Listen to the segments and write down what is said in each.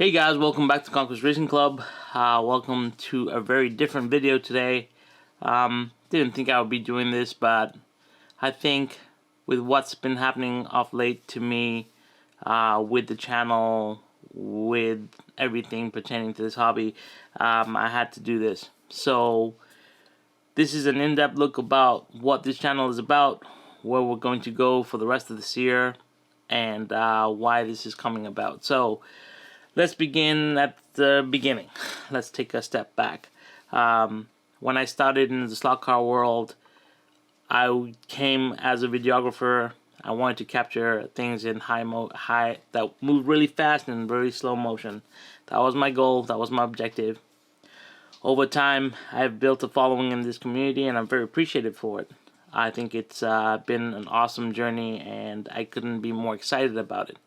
Hey guys, welcome back to Conquest Racing Club. Welcome to a very different video today. Didn't think I would be doing this, but I think with what's been happening of late to me, with the channel, with everything pertaining to this hobby, I had to do this. So this is an in-depth look about what this channel is about, where we're going to go for the rest of this year, and why this is coming about. So let's begin at the beginning. Let's take a step back. When I started in the slot car world, I came as a videographer. I wanted to capture things in high that move really fast and very slow motion. That was my goal. That was my objective. Over time, I've built a following in this community, and I'm very appreciative for it. I think it's been an awesome journey, and I couldn't be more excited about it.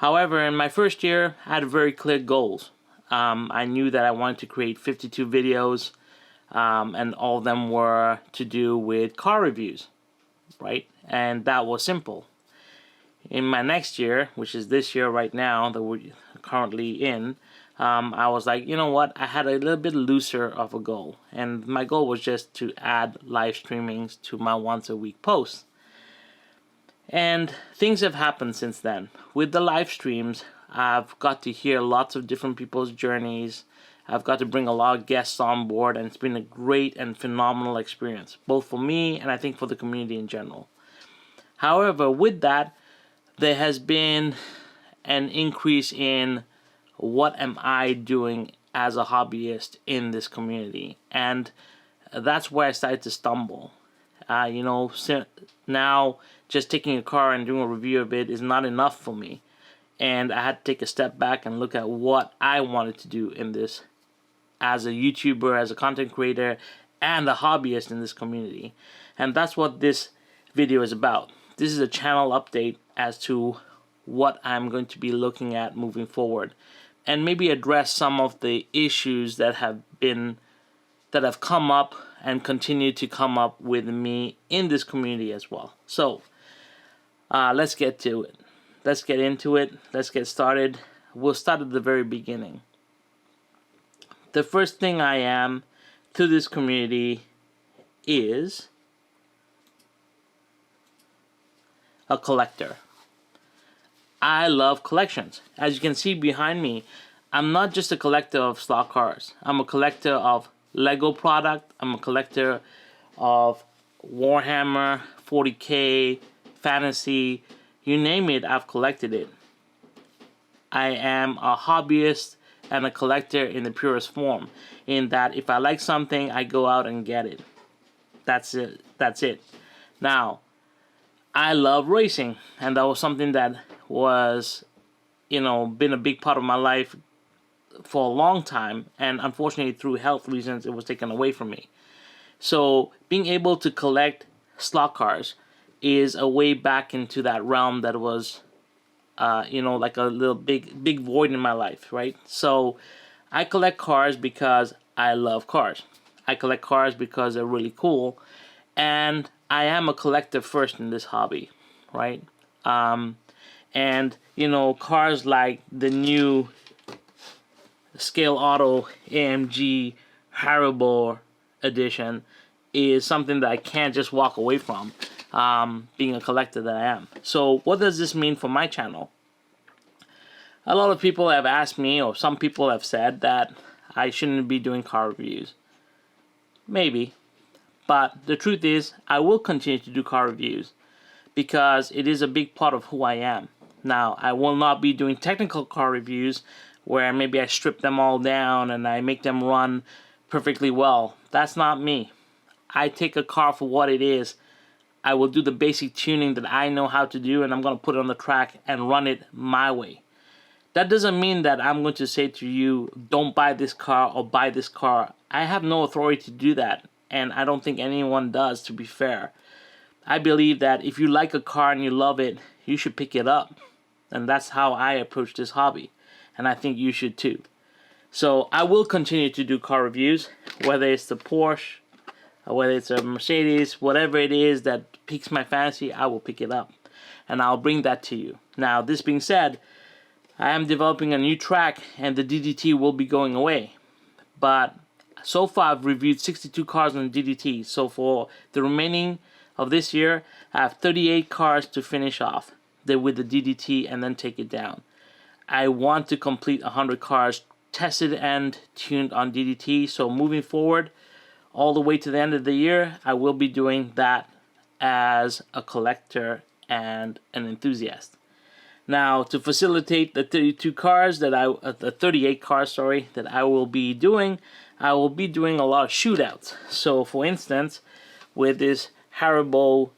However, in my first year, I had very clear goals. I knew that I wanted to create 52 videos, and all of them were to do with car reviews, right? And that was simple. In my next year, which is this year right now that we're currently in, I was like, you know what? I had a little bit looser of a goal, and my goal was just to add live streamings to my once-a-week posts. And things have happened since then. With the live streams, I've got to hear lots of different people's journeys. I've got to bring a lot of guests on board, and it's been a great and phenomenal experience, both for me and I think for the community in general. However, with that, there has been an increase in what am I doing as a hobbyist in this community, and that's where I started to stumble. Now just taking a car and doing a review of it is not enough for me, and I had to take a step back and look at what I wanted to do in this as a YouTuber, as a content creator, and a hobbyist in this community. And that's what this video is about. This is a channel update as to what I'm going to be looking at moving forward, and maybe address some of the issues that have come up and continue to come up with me in this community as well. So let's get to it. Let's get into it. Let's get started. We'll start at the very beginning. The first thing I am to this community is a collector. I love collections. As you can see behind me, I'm not just a collector of slot cars. I'm a collector of Lego product. I'm a collector of Warhammer, 40K, fantasy, you name it, I've collected it. I am a hobbyist and a collector in the purest form, in that if I like something, I go out and get it. That's it. That's it. Now, I love racing, and that was something that was, been a big part of my life for a long time, and unfortunately through health reasons it was taken away from me. So being able to collect slot cars is a way back into that realm that was like a little big void in my life, right? So I collect cars because I love cars. I collect cars because they're really cool, and I am a collector first in this hobby, right? And cars like the new Scale Auto AMG Haribo edition is something that I can't just walk away from, being a collector that I am. So what does this mean for my channel? A lot of people have asked me, or some people have said, that I shouldn't be doing car reviews. Maybe. But the truth is, I will continue to do car reviews because it is a big part of who I am. Now, I will not be doing technical car reviews where maybe I strip them all down and I make them run perfectly well. That's not me. I take a car for what it is. I will do the basic tuning that I know how to do, and I'm going to put it on the track and run it my way. That doesn't mean that I'm going to say to you, don't buy this car or buy this car. I have no authority to do that, and I don't think anyone does, to be fair. I believe that if you like a car and you love it, you should pick it up. And that's how I approach this hobby. And I think you should too. So I will continue to do car reviews, whether it's the Porsche, or whether it's a Mercedes, whatever it is that piques my fancy, I will pick it up. And I'll bring that to you. Now, this being said, I am developing a new track and the DDT will be going away. But so far I've reviewed 62 cars on DDT. So for the remaining of this year, I have 38 cars to finish off with the DDT and then take it down. I want to complete 100 cars tested and tuned on DDT. So moving forward, all the way to the end of the year, I will be doing that as a collector and an enthusiast. Now, to facilitate the 38 cars that I will be doing, I will be doing a lot of shootouts. So, for instance, with this Haribo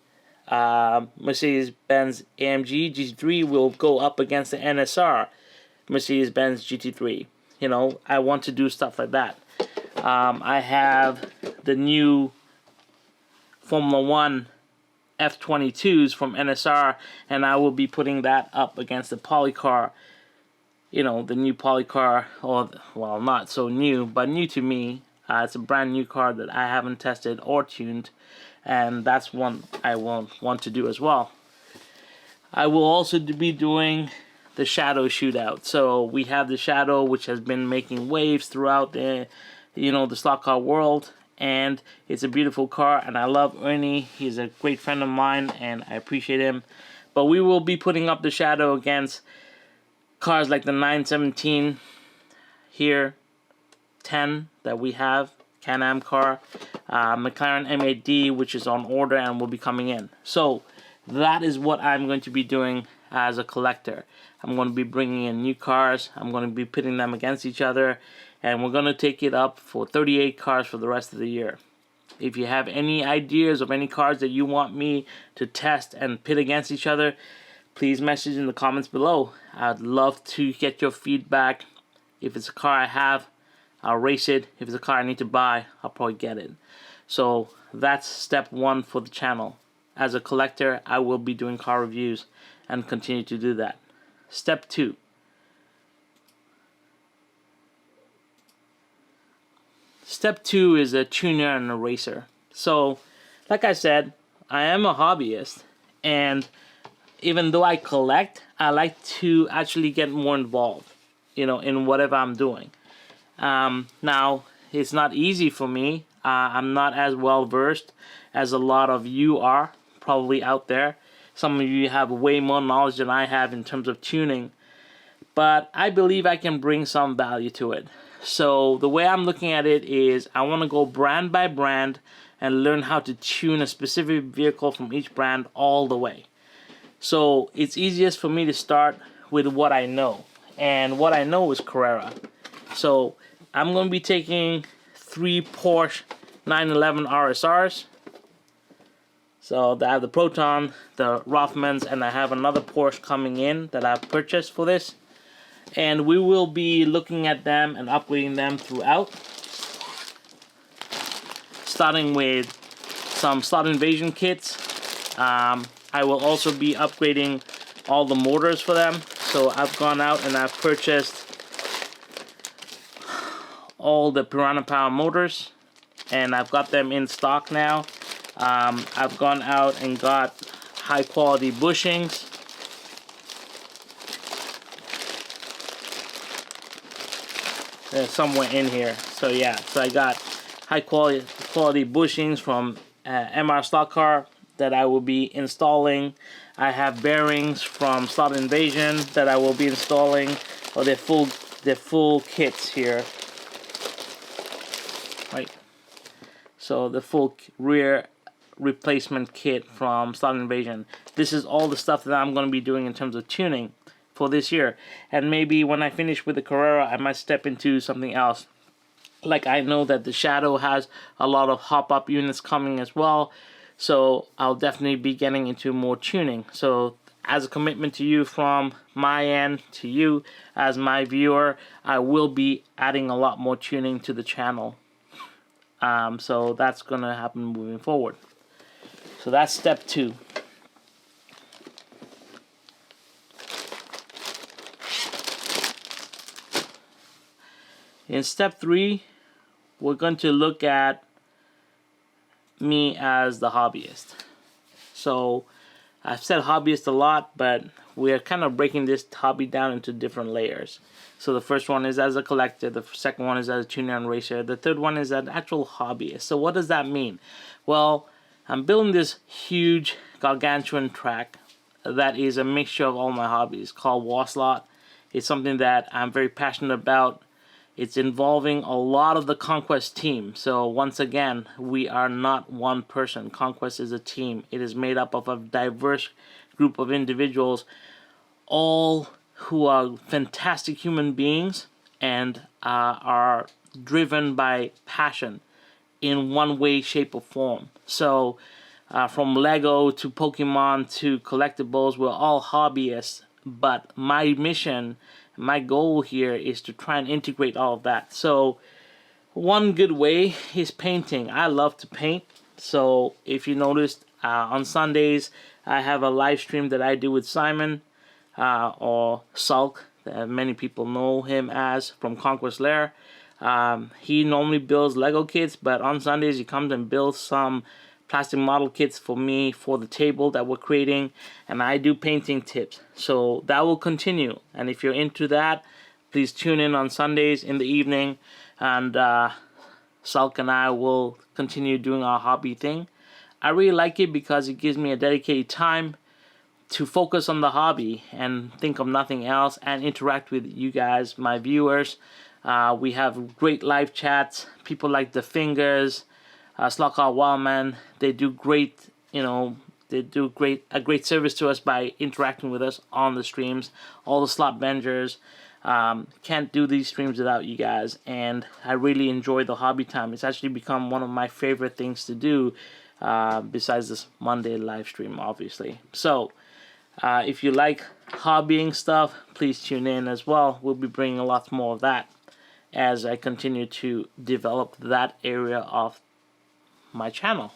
Mercedes-Benz AMG GT3 will go up against the NSR Mercedes-Benz GT3. You know, I want to do stuff like that. I have the new Formula 1 F22s from NSR, and I will be putting that up against the Polycar, you know, the new Polycar, or, well, not so new, but new to me. It's a brand new car that I haven't tested or tuned, and that's one I will want to do as well. I will also be doing the Shadow shootout. So we have the Shadow, which has been making waves throughout the, you know, the slot car world. And it's a beautiful car, and I love Ernie. He's a great friend of mine, and I appreciate him. But we will be putting up the Shadow against cars like the 917 here, 10 that we have, Can-Am car, McLaren M8D, which is on order and will be coming in. So that is what I'm going to be doing as a collector. I'm going to be bringing in new cars. I'm going to be pitting them against each other. And we're going to take it up for 38 cars for the rest of the year. If you have any ideas of any cars that you want me to test and pit against each other, please message in the comments below. I'd love to get your feedback. If it's a car I have, I'll race it. If it's a car I need to buy, I'll probably get it. So that's step one for the channel. As a collector, I will be doing car reviews and continue to do that. Step two. Step two is a tuner and a racer. So, like I said, I am a hobbyist, and even though I collect, I like to actually get more involved, you know, in whatever I'm doing. Now, it's not easy for me. I'm not as well versed as a lot of you are probably out there. Some of you have way more knowledge than I have in terms of tuning, but I believe I can bring some value to it. So the way I'm looking at it is I want to go brand by brand and learn how to tune a specific vehicle from each brand all the way. So it's easiest for me to start with what I know. And what I know is Carrera. So I'm going to be taking 3 Porsche 911 RSRs. So I have the Proton, the Rothmans, and I have another Porsche coming in that I've purchased for this. And we will be looking at them and upgrading them throughout. Starting with some slot invasion kits. I will also be upgrading all the motors for them. So I've gone out and I've purchased all the Piranha Power motors. And I've got them in stock now. I've gone out and got high quality bushings. Somewhere in here. So yeah, so I got high quality bushings from MR Slot Car that I will be installing. I have bearings from Slot Invasion that I will be installing. Oh, they're full kits here. Right. So the full rear replacement kit from Slot Invasion. This is all the stuff that I'm going to be doing in terms of tuning for this year. And maybe when I finish with the Carrera, I might step into something else. Like I know that the Shadow has a lot of hop-up units coming as well. So I'll definitely be getting into more tuning. So as a commitment to you from my end, to you as my viewer, I will be adding a lot more tuning to the channel. So that's going to happen moving forward. So that's step 2. In step 3, we're going to look at me as the hobbyist. So I've said hobbyist a lot, but we're kind of breaking this hobby down into different layers. So the first one is as a collector, the second one is as a tuner and racer, the third one is an actual hobbyist. So what does that mean? Well, I'm building this huge gargantuan track that is a mixture of all my hobbies called Warslot. It's something that I'm very passionate about. It's involving a lot of the Conquest team. So once again, we are not one person. Conquest is a team. It is made up of a diverse group of individuals, all who are fantastic human beings and are driven by passion in one way, shape, or form. So from Lego to Pokemon to collectibles, we're all hobbyists. But my mission, my goal here is to try and integrate all of that. So one good way is painting. I love to paint. So if you noticed, on Sundays, I have a live stream that I do with Simon, or Sulk, that many people know him as from Conquest Lair. He normally builds Lego kits, but on Sundays he comes and builds some plastic model kits for me for the table that we're creating, and I do painting tips. So that will continue, and if you're into that, please tune in on Sundays in the evening, and Sulk and I will continue doing our hobby thing. I really like it because it gives me a dedicated time to focus on the hobby and think of nothing else and interact with you guys, my viewers. We have great live chats. People like the Fingers, Slotcar Wildman, they do great, they do a great service to us by interacting with us on the streams. All the SLOTVENGERS, can't do these streams without you guys, and I really enjoy the hobby time. It's actually become one of my favorite things to do, besides this Monday live stream, obviously. So if you like hobbying stuff, please tune in as well. We'll be bringing a lot more of that as I continue to develop that area of my channel.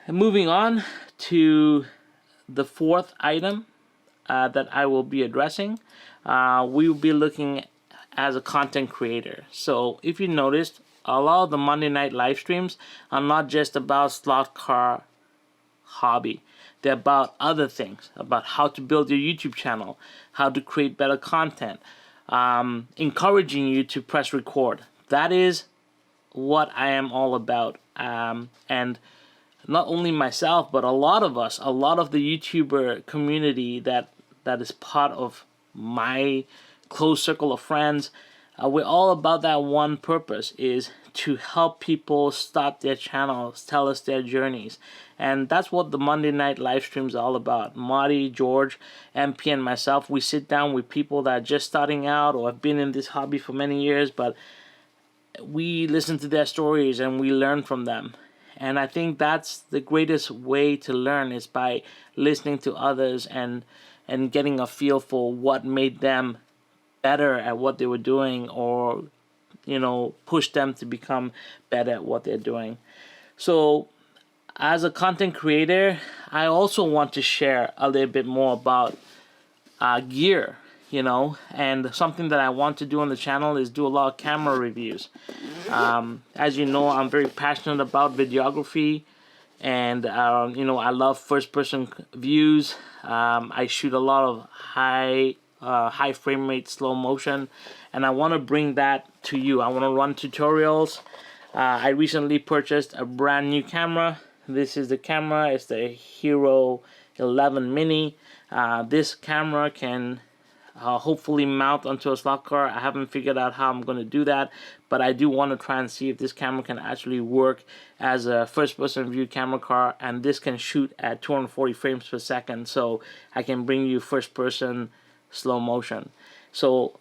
And moving on to the fourth item that I will be addressing, we will be looking as a content creator. So if you noticed, a lot of the Monday night live streams are not just about slot car hobby. They're about other things, about how to build your YouTube channel, how to create better content, encouraging you to press record. That is what I am all about. And not only myself, but a lot of us, a lot of the YouTuber community that is part of my close circle of friends, we're all about that one purpose, is to help people start their channels, tell us their journeys. And that's what the Monday night live streams are all about. Marty, George, MP, and myself, we sit down with people that are just starting out or have been in this hobby for many years, but we listen to their stories and we learn from them. And I think that's the greatest way to learn, is by listening to others and getting a feel for what made them better at what they were doing, or push them to become better at what they're doing. So as a content creator, I also want to share a little bit more about gear, and something that I want to do on the channel is do a lot of camera reviews. As you know, I'm very passionate about videography, and I love first-person views. I shoot a lot of high frame rate slow motion, and I want to bring that to you. I want to run tutorials. I recently purchased a brand new camera. This is the camera. It's the Hero 11 Mini. This camera can hopefully mount onto a slot car. I haven't figured out how I'm going to do that, but I do want to try and see if this camera can actually work as a first-person view camera car, and this can shoot at 240 frames per second, so I can bring you first-person slow motion. So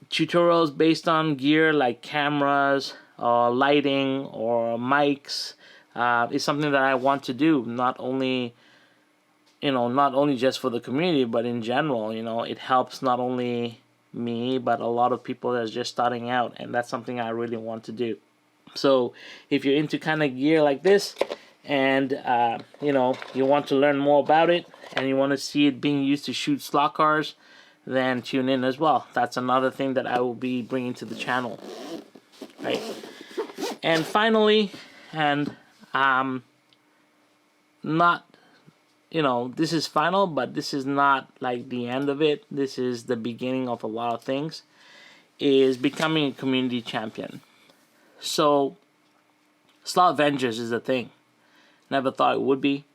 tutorials based on gear like cameras or lighting or mics is something that I want to do, not only just for the community, but in general. It helps not only me, but a lot of people that's just starting out, and that's something I really want to do. So if you're into kind of gear like this, and you want to learn more about it, and you want to see it being used to shoot slot cars, then tune in as well. That's another thing that I will be bringing to the channel, right? And finally, and not this is final, but this is not like the end of it. This is the beginning of a lot of things, is becoming a community champion. So SLOTVENGERS is a thing. Never thought it would be.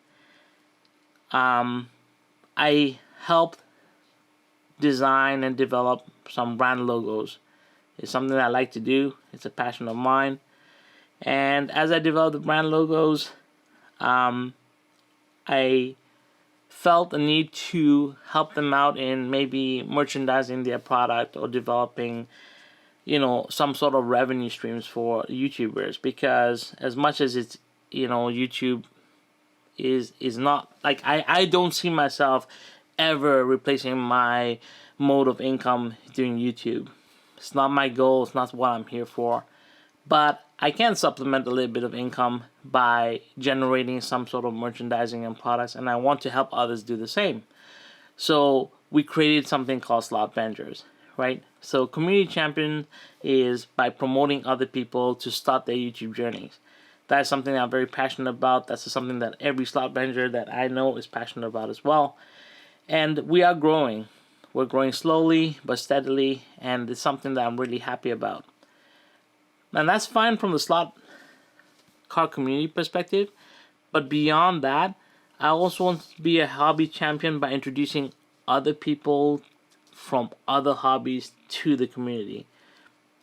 I helped design and develop some brand logos. It's something that I like to do. It's a passion of mine. And as I developed the brand logos, I felt the need to help them out in maybe merchandising their product or developing, some sort of revenue streams for YouTubers. Because as much as it's, YouTube is not, like, I don't see myself ever replacing my mode of income doing YouTube. It's not my goal. It's not what I'm here for. But I can supplement a little bit of income by generating some sort of merchandising and products, and I want to help others do the same. So we created something called SLOTVENGERS, right? So community champion is by promoting other people to start their YouTube journeys. That's something that I'm very passionate about. That's something that every SLOTVENGER that I know is passionate about as well. And we are growing. We're growing slowly but steadily, and it's something that I'm really happy about. And that's fine from the slot car community perspective, but beyond that, I also want to be a hobby champion by introducing other people from other hobbies to the community.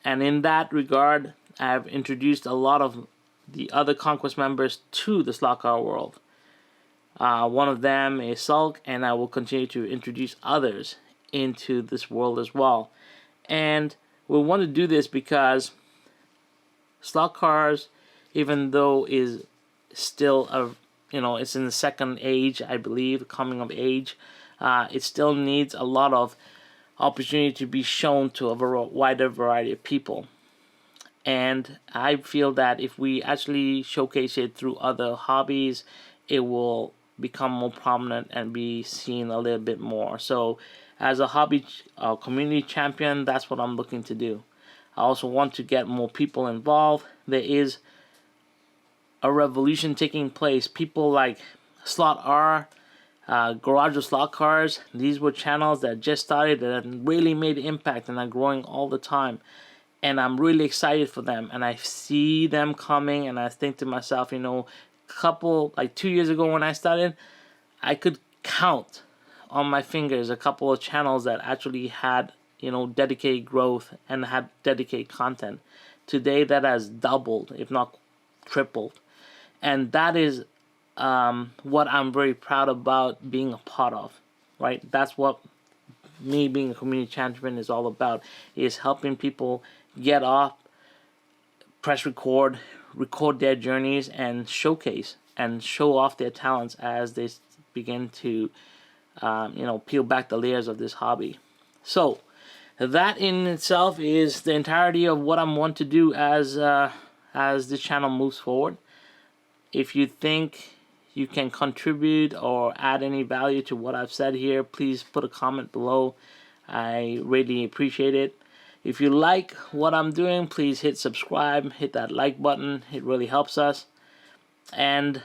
And in that regard, I've introduced a lot of the other Conquest members to the slot car world. One of them is Sulk, and I will continue to introduce others into this world as well. And we want to do this because slot cars, even though is still it's in the second age, I believe, coming of age, it still needs a lot of opportunity to be shown to a wider variety of people. And I feel that if we actually showcase it through other hobbies, it will become more prominent and be seen a little bit more. So as a hobby community champion, that's what I'm looking to do. I also want to get more people involved. There is a revolution taking place. People like Slot R, Garage of Slot Cars, these were channels that just started and really made impact and are growing all the time. And I'm really excited for them. And I see them coming, and I think to myself, 2 years ago when I started, I could count on my fingers a couple of channels that actually had dedicated growth and had dedicated content. Today that has doubled, if not tripled. And that is what I'm very proud about being a part of, right? That's what me being a community champion is all about, is helping people get off, press record their journeys, and showcase and show off their talents as they begin to peel back the layers of this hobby. So that in itself is the entirety of what I'm want to do as this channel moves forward. If you think you can contribute or add any value to what I've said here, please put a comment below. I really appreciate it. If you like what I'm doing, please hit subscribe, hit that like button. It really helps us. And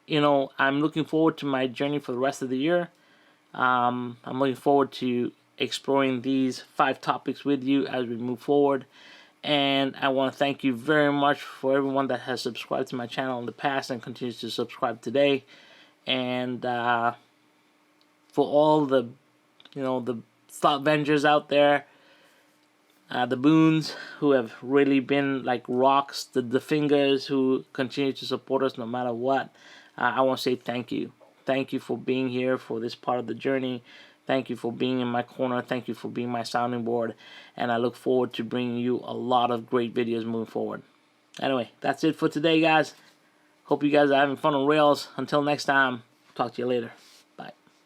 I'm looking forward to my journey for the rest of the year. I'm looking forward to exploring these 5 topics with you as we move forward. And I want to thank you very much for everyone that has subscribed to my channel in the past and continues to subscribe today. And for all the SLOTVENGERS out there, the Boons who have really been like rocks, the Fingers who continue to support us no matter what, I want to say thank you. Thank you for being here for this part of the journey. Thank you for being in my corner. Thank you for being my sounding board. And I look forward to bringing you a lot of great videos moving forward. Anyway, that's it for today, guys. Hope you guys are having fun on rails. Until next time, talk to you later.